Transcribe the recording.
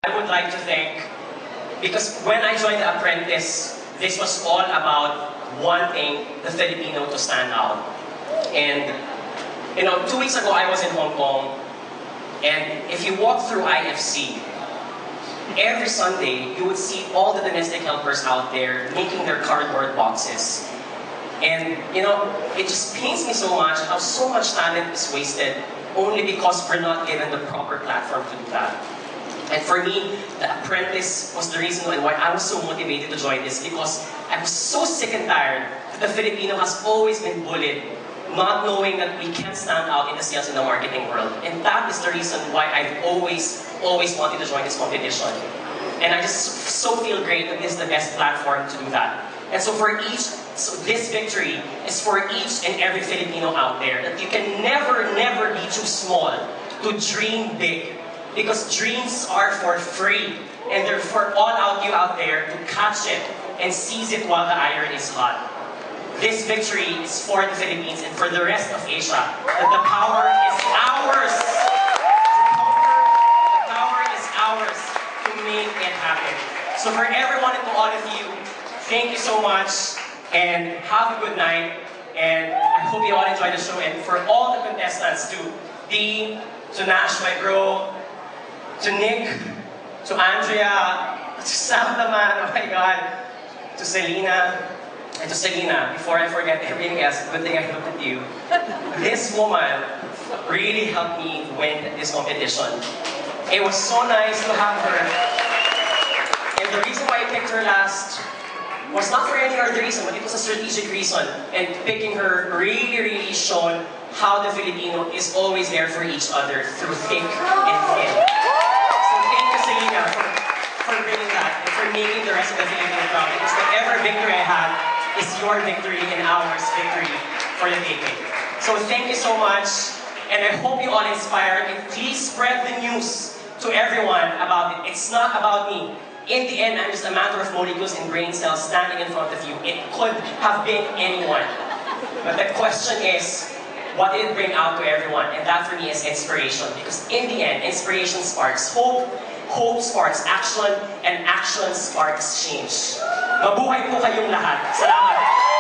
I would like to thank, because when I joined The Apprentice, this was all about wanting the Filipino to stand out. And, 2 weeks ago I was in Hong Kong, and if you walk through IFC, every Sunday you would see all the domestic helpers out there making their cardboard boxes. And, it just pains me so much how so much talent is wasted only because we're not given the proper platform to do that. And for me, The Apprentice was the reason why I was so motivated to join this, because I was so sick and tired that the Filipino has always been bullied, not knowing that we can't stand out in the sales and the marketing world. And that is the reason why I've always wanted to join this competition. And I just so feel great that this is the best platform to do that. And so this victory is for each and every Filipino out there, that you can never be too small to dream big. Because dreams are for free, and they're for all of you out there to catch it and seize it while the iron is hot. This victory is for the Philippines and for the rest of Asia. That the power is ours to conquer. The power is ours to make it happen. So for everyone and to all of you, thank you so much, and have a good night. And I hope you all enjoy the show. And for all the contestants, to Dee, to Nash, my bro, to Nick, to Andrea, to Sam naman, oh my God, to Selena, and to Selena, before I forget everything else, good thing I looked at you. This woman really helped me win this competition. It was so nice to have her. And the reason why I picked her last was not for any other reason, but it was a strategic reason. And picking her really shown how the Filipino is always there for each other through thick and thin. Selena, for bringing that and for making the rest of the Filipino proud. Because whatever victory I had is your victory and ours victory for the taking. So thank you so much, and I hope you all inspire, and please spread the news to everyone about it. It's not about me. In the end, I'm just a matter of molecules and brain cells standing in front of you. It could have been anyone. But the question is, what did it bring out to everyone? And that for me is inspiration. Because in the end, inspiration sparks hope, hope sparks action, and action sparks change. Mabuhay po kayong lahat. Salamat!